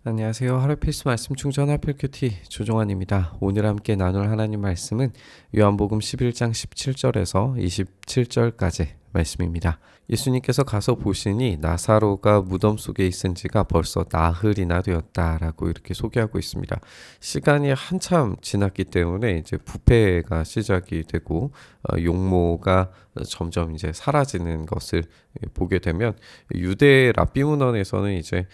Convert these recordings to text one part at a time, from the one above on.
안녕하세요. 하루 필수 말씀 충전 하필 큐티 조종환입니다. 오늘 함께 나눌 하나님 말씀은 요한복음 11장 17절에서 27절까지 말씀입니다. 예수님께서 가서 보시니 나사로가 무덤 속에 있은 지가 벌써 나흘이나 되었다라고 이렇게 소개하고 있습니다. 시간이 한참 지났기 때문에 이제 부패가 시작이 되고 용모가 점점 이제 사라지는 것을 보게 되면 유대 랍비 문헌에서는 이제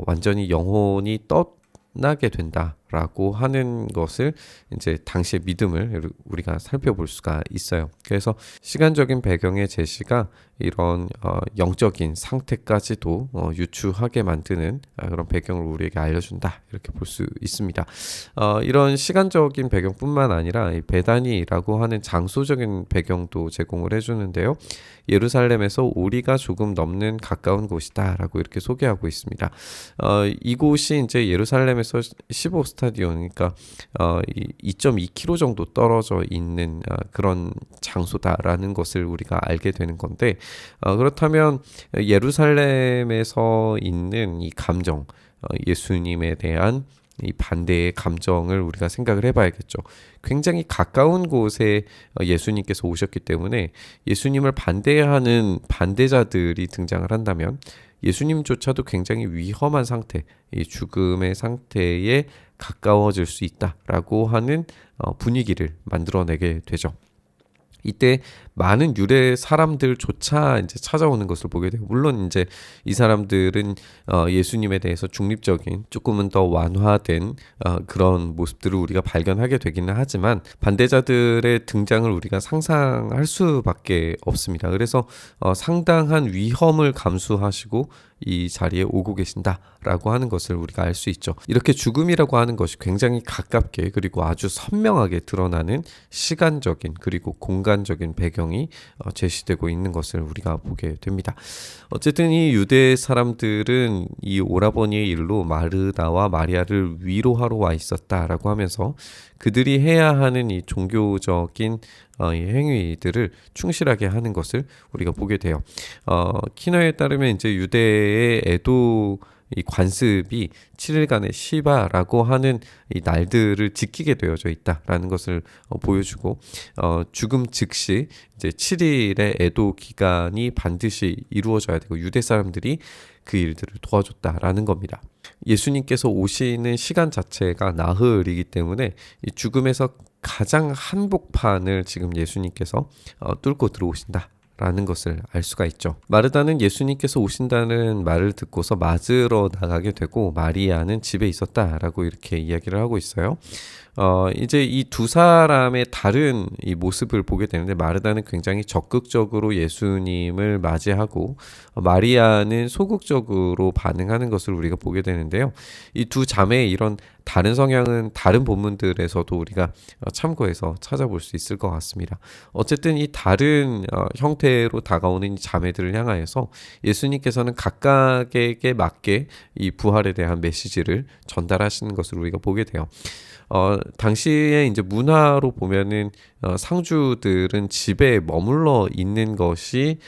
완전히 영혼이 떠나게 된다라고 하는 것을 이제 당시의 믿음을 우리가 살펴볼 수가 있어요. 그래서 시간적인 배경의 제시가 이런 영적인 상태까지도 유추하게 만드는 그런 배경을 우리에게 알려준다 이렇게 볼 수 있습니다. 이런 시간적인 배경뿐만 아니라 이 베다니라고 하는 장소적인 배경도 제공을 해주는데요. 예루살렘에서 오리가 조금 넘는 가까운 곳이다라고 이렇게 소개하고 있습니다. 이곳이 이제 예루살렘에서 15스타디온, 그러니까 2.2km 정도 떨어져 있는 그런 장소다라는 것을 우리가 알게 되는 건데, 그렇다면 예루살렘에서 있는 이 감정, 예수님에 대한 이 반대의 감정을 우리가 생각을 해봐야겠죠. 굉장히 가까운 곳에 예수님께서 오셨기 때문에 예수님을 반대하는 반대자들이 등장을 한다면 예수님조차도 굉장히 위험한 상태, 이 죽음의 상태에 가까워질 수 있다라고 하는 분위기를 만들어내게 되죠. 이때 많은 유대 사람들조차 이제 찾아오는 것을 보게 돼요. 물론 이제 이 사람들은 예수님에 대해서 중립적인, 조금은 더 완화된 그런 모습들을 우리가 발견하게 되기는 하지만 반대자들의 등장을 우리가 상상할 수밖에 없습니다. 그래서 상당한 위험을 감수하시고 이 자리에 오고 계신다라고 하는 것을 우리가 알 수 있죠. 이렇게 죽음이라고 하는 것이 굉장히 가깝게 그리고 아주 선명하게 드러나는 시간적인 그리고 공간적인 배경이 제시되고 있는 것을 우리가 보게 됩니다. 어쨌든 이 유대 사람들은 이 오라버니의 일로 마르다와 마리아를 위로하러 와 있었다라고 하면서 그들이 해야 하는 이 종교적인 이 행위들을 충실하게 하는 것을 우리가 보게 돼요. 키너에 따르면 이제 유대의 애도 이 관습이 7일간의 시바라고 하는 이 날들을 지키게 되어져 있다라는 것을 보여주고 죽음 즉시 이제 7일의 애도 기간이 반드시 이루어져야 되고 유대 사람들이 그 일들을 도와줬다라는 겁니다. 예수님께서 오시는 시간 자체가 나흘이기 때문에 이 죽음에서 가장 한복판을 지금 예수님께서 뚫고 들어오신다 라는 것을 알 수가 있죠. 마르다는 예수님께서 오신다는 말을 듣고서 맞으러 나가게 되고 마리아는 집에 있었다라고 이렇게 이야기를 하고 있어요. 이제 이 두 사람의 다른 이 모습을 보게 되는데 마르다는 굉장히 적극적으로 예수님을 맞이하고 마리아는 소극적으로 반응하는 것을 우리가 보게 되는데요. 이 두 자매의 이런 다른 성향은 다른 본문들에서도 우리가 참고해서 찾아볼 수 있을 것 같습니다. 어쨌든 이 다른 형태로 다가오는 이 자매들을 향하여서 예수님께서는 각각에게 맞게 이 부활에 대한 메시지를 전달하시는 것을 우리가 보게 돼요. 당시에 이제 문화로 보면은 상주들은 집에 머물러 있는 것이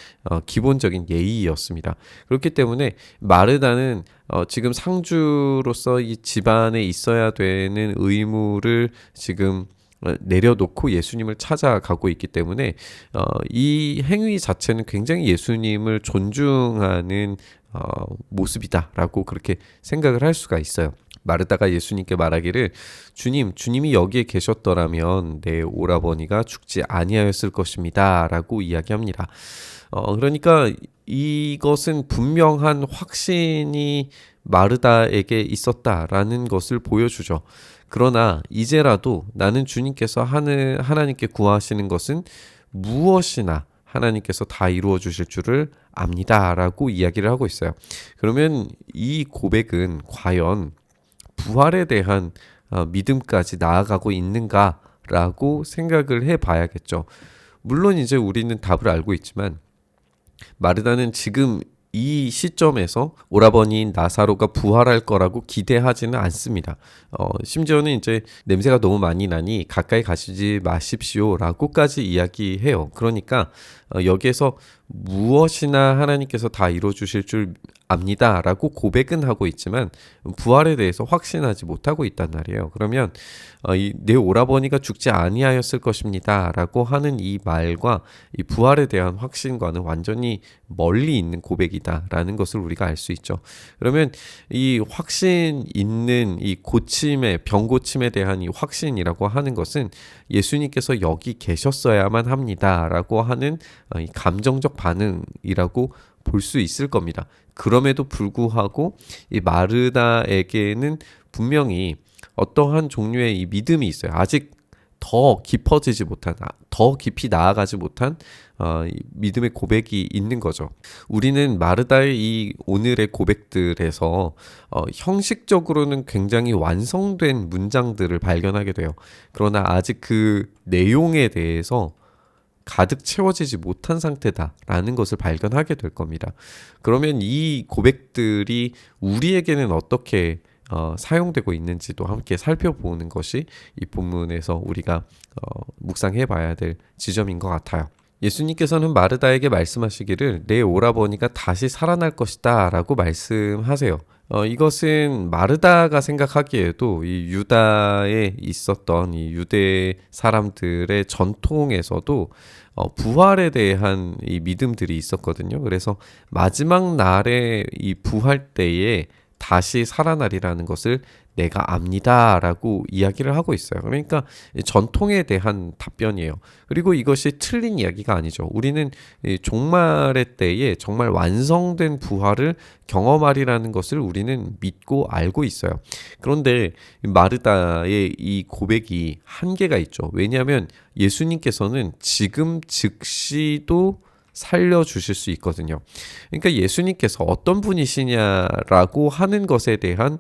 기본적인 예의였습니다. 그렇기 때문에 마르다는 지금 상주로서 이 집안에 있어야 되는 의무를 지금 내려놓고 예수님을 찾아가고 있기 때문에 이 행위 자체는 굉장히 예수님을 존중하는 모습이다라고 그렇게 생각을 할 수가 있어요. 마르다가 예수님께 말하기를 주님이 여기에 계셨더라면 내 오라버니가 죽지 아니하였을 것입니다 라고 이야기합니다. 그러니까 이것은 분명한 확신이 마르다에게 있었다라는 것을 보여주죠. 그러나 이제라도 나는 주님께서 하나님께 구하시는 것은 무엇이나 하나님께서 다 이루어 주실 줄을 압니다 라고 이야기를 하고 있어요. 그러면 이 고백은 과연 부활에 대한 믿음까지 나아가고 있는가라고 생각을 해봐야겠죠. 물론 이제 우리는 답을 알고 있지만 마르다는 지금 이 시점에서 오라버니인 나사로가 부활할 거라고 기대하지는 않습니다. 심지어는 이제 냄새가 너무 많이 나니 가까이 가시지 마십시오라고까지 이야기해요. 그러니까 여기에서 무엇이나 하나님께서 다 이루어 주실 줄 압니다 라고 고백은 하고 있지만 부활에 대해서 확신하지 못하고 있단 말이에요. 그러면 내 오라버니가 죽지 아니하였을 것입니다 라고 하는 이 말과 이 부활에 대한 확신과는 완전히 멀리 있는 고백이다 라는 것을 우리가 알 수 있죠. 그러면 이 확신 있는 이 고침에, 병 고침에 대한 이 확신이라고 하는 것은 예수님께서 여기 계셨어야만 합니다 라고 하는 이 감정적 반응이라고 볼 수 있을 겁니다. 그럼에도 불구하고 이 마르다에게는 분명히 어떠한 종류의 이 믿음이 있어요. 아직 더 깊어지지 못한, 더 깊이 나아가지 못한 이 믿음의 고백이 있는 거죠. 우리는 마르다의 이 오늘의 고백들에서 형식적으로는 굉장히 완성된 문장들을 발견하게 돼요. 그러나 아직 그 내용에 대해서 가득 채워지지 못한 상태다라는 것을 발견하게 될 겁니다. 그러면 이 고백들이 우리에게는 어떻게 사용되고 있는지도 함께 살펴보는 것이 이 본문에서 우리가 묵상해 봐야 될 지점인 것 같아요. 예수님께서는 마르다에게 말씀하시기를 내 오라버니가 다시 살아날 것이다 라고 말씀하세요. 이것은 마르다가 생각하기에도 이 유다에 있었던 이 유대 사람들의 전통에서도 부활에 대한 이 믿음들이 있었거든요. 그래서 마지막 날에 이 부활 때에 다시 살아나리라는 것을 내가 압니다 라고 이야기를 하고 있어요. 그러니까 전통에 대한 답변이에요. 그리고 이것이 틀린 이야기가 아니죠. 우리는 종말의 때에 정말 완성된 부활을 경험하리라는 것을 우리는 믿고 알고 있어요. 그런데 마르다의 이 고백이 한계가 있죠. 왜냐하면 예수님께서는 지금 즉시도 살려주실 수 있거든요. 그러니까 예수님께서 어떤 분이시냐라고 하는 것에 대한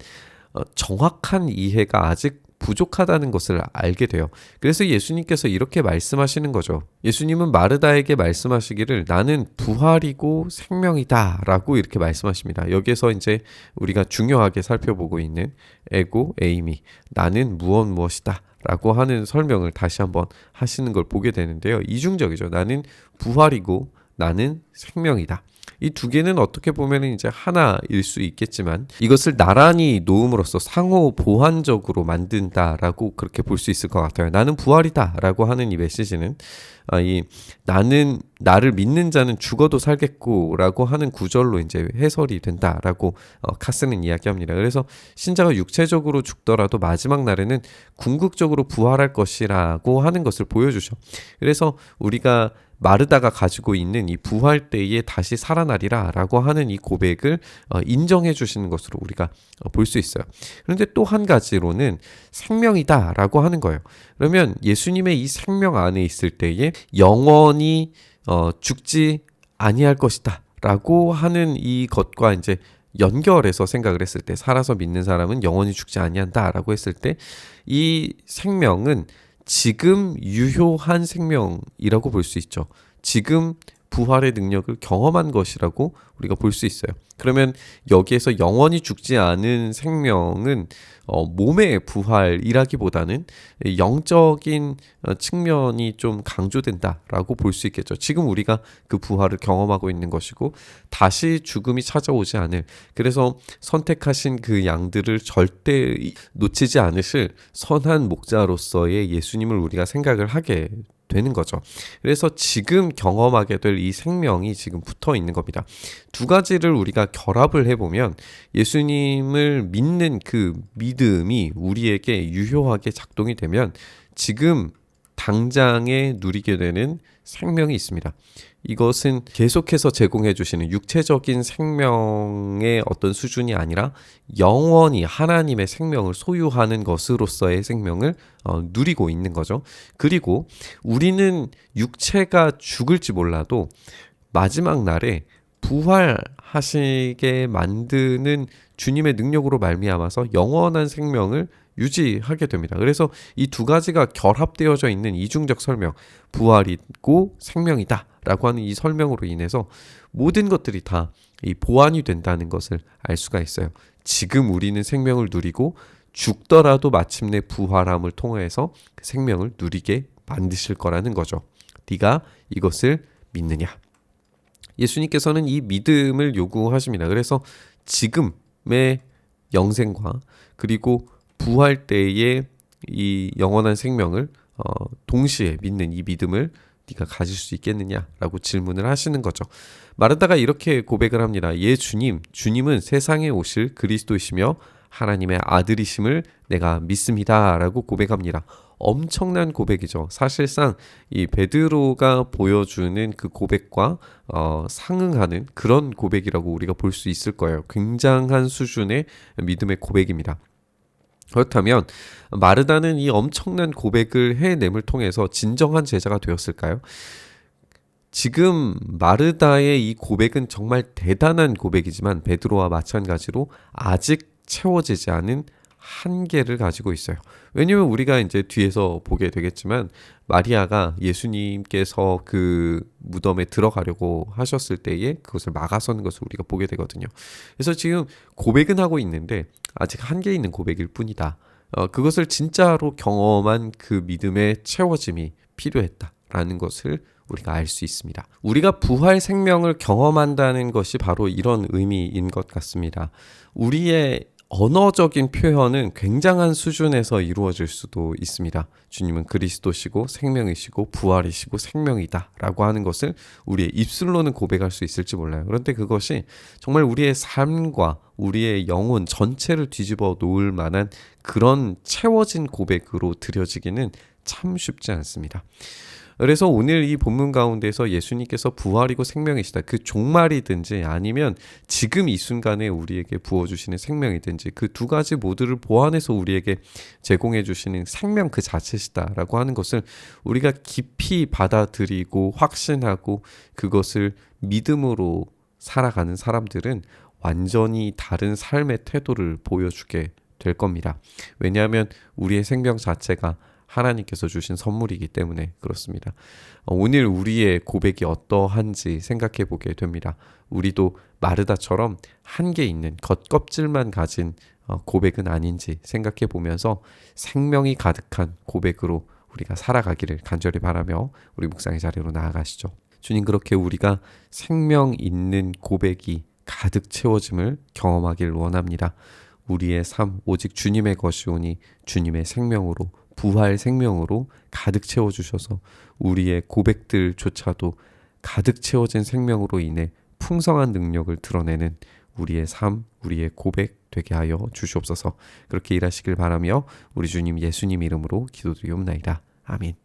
정확한 이해가 아직 부족하다는 것을 알게 돼요. 그래서 예수님께서 이렇게 말씀하시는 거죠. 예수님은 마르다에게 말씀하시기를 나는 부활이고 생명이다 라고 이렇게 말씀하십니다. 여기에서 이제 우리가 중요하게 살펴보고 있는 에고 에이미, 나는 무엇이다 라고 하는 설명을 다시 한번 하시는 걸 보게 되는데요. 이중적이죠. 나는 부활이고 나는 생명이다. 이 두 개는 어떻게 보면 이제 하나일 수 있겠지만 이것을 나란히 놓음으로써 상호 보완적으로 만든다라고 그렇게 볼 수 있을 것 같아요. 나는 부활이다라고 하는 이 메시지는 이 나는 나를 믿는 자는 죽어도 살겠고라고 하는 구절로 이제 해설이 된다라고 카스는 이야기합니다. 그래서 신자가 육체적으로 죽더라도 마지막 날에는 궁극적으로 부활할 것이라고 하는 것을 보여주죠. 그래서 우리가 마르다가 가지고 있는 이 부활 때에 다시 살아나리라 라고 하는 이 고백을 인정해 주시는 것으로 우리가 볼 수 있어요. 그런데 또 한 가지로는 생명이다 라고 하는 거예요. 그러면 예수님의 이 생명 안에 있을 때에 영원히 죽지 아니할 것이다 라고 하는 이 것과 이제 연결해서 생각을 했을 때 살아서 믿는 사람은 영원히 죽지 아니한다 라고 했을 때 이 생명은 지금 유효한 생명이라고 볼 수 있죠. 지금 부활의 능력을 경험한 것이라고 우리가 볼 수 있어요. 그러면 여기에서 영원히 죽지 않은 생명은 몸의 부활이라기보다는 영적인 측면이 좀 강조된다라고 볼 수 있겠죠. 지금 우리가 그 부활을 경험하고 있는 것이고 다시 죽음이 찾아오지 않을, 그래서 선택하신 그 양들을 절대 놓치지 않으실 선한 목자로서의 예수님을 우리가 생각을 하게 되는 거죠. 그래서 지금 경험하게 될 이 생명이 지금 붙어 있는 겁니다. 두 가지를 우리가 결합을 해보면 예수님을 믿는 그 믿음이 우리에게 유효하게 작동이 되면 지금 당장에 누리게 되는 생명이 있습니다. 이것은 계속해서 제공해 주시는 육체적인 생명의 어떤 수준이 아니라 영원히 하나님의 생명을 소유하는 것으로서의 생명을 누리고 있는 거죠. 그리고 우리는 육체가 죽을지 몰라도 마지막 날에 부활하시게 만드는 주님의 능력으로 말미암아서 영원한 생명을 유지하게 됩니다. 그래서 이 두 가지가 결합되어져 있는 이중적 설명, 부활이고 생명이다 라고 하는 이 설명으로 인해서 모든 것들이 다 이 보완이 된다는 것을 알 수가 있어요. 지금 우리는 생명을 누리고 죽더라도 마침내 부활함을 통해서 그 생명을 누리게 만드실 거라는 거죠. 네가 이것을 믿느냐? 예수님께서는 이 믿음을 요구하십니다. 그래서 지금의 영생과 그리고 부활 때의 이 영원한 생명을 동시에 믿는 이 믿음을 네가 가질 수 있겠느냐라고 질문을 하시는 거죠. 마르다가 이렇게 고백을 합니다. 예 주님, 주님은 세상에 오실 그리스도이시며 하나님의 아들이심을 내가 믿습니다라고 고백합니다. 엄청난 고백이죠. 사실상 이 베드로가 보여주는 그 고백과 상응하는 그런 고백이라고 우리가 볼 수 있을 거예요. 굉장한 수준의 믿음의 고백입니다. 그렇다면 마르다는 이 엄청난 고백을 해냄을 통해서 진정한 제자가 되었을까요? 지금 마르다의 이 고백은 정말 대단한 고백이지만 베드로와 마찬가지로 아직 채워지지 않은 한계를 가지고 있어요. 왜냐면 우리가 이제 뒤에서 보게 되겠지만 마리아가 예수님께서 그 무덤에 들어가려고 하셨을 때에 그것을 막아서는 것을 우리가 보게 되거든요. 그래서 지금 고백은 하고 있는데 아직 한계 있는 고백일 뿐이다. 그것을 진짜로 경험한 그 믿음의 채워짐이 필요했다라는 것을 우리가 알 수 있습니다. 우리가 부활 생명을 경험한다는 것이 바로 이런 의미인 것 같습니다. 우리의 언어적인 표현은 굉장한 수준에서 이루어질 수도 있습니다. 주님은 그리스도시고 생명이시고 부활이시고 생명이다 라고 하는 것을 우리의 입술로는 고백할 수 있을지 몰라요. 그런데 그것이 정말 우리의 삶과 우리의 영혼 전체를 뒤집어 놓을 만한 그런 채워진 고백으로 드려지기는 참 쉽지 않습니다. 그래서 오늘 이 본문 가운데서 예수님께서 부활이고 생명이시다. 그 종말이든지 아니면 지금 이 순간에 우리에게 부어주시는 생명이든지 그 두 가지 모두를 보완해서 우리에게 제공해 주시는 생명 그 자체시다라고 하는 것을 우리가 깊이 받아들이고 확신하고 그것을 믿음으로 살아가는 사람들은 완전히 다른 삶의 태도를 보여주게 될 겁니다. 왜냐하면 우리의 생명 자체가 하나님께서 주신 선물이기 때문에 그렇습니다. 오늘 우리의 고백이 어떠한지 생각해 보게 됩니다. 우리도 마르다처럼 한계 있는 겉껍질만 가진 고백은 아닌지 생각해 보면서 생명이 가득한 고백으로 우리가 살아가기를 간절히 바라며 우리 묵상의 자리로 나아가시죠. 주님, 그렇게 우리가 생명 있는 고백이 가득 채워짐을 경험하길 원합니다. 우리의 삶 오직 주님의 것이오니 주님의 생명으로 부활 생명으로 가득 채워주셔서 우리의 고백들조차도 가득 채워진 생명으로 인해 풍성한 능력을 드러내는 우리의 삶, 우리의 고백 되게 하여 주시옵소서. 그렇게 일하시길 바라며 우리 주님 예수님 이름으로 기도드리옵나이다. 아멘.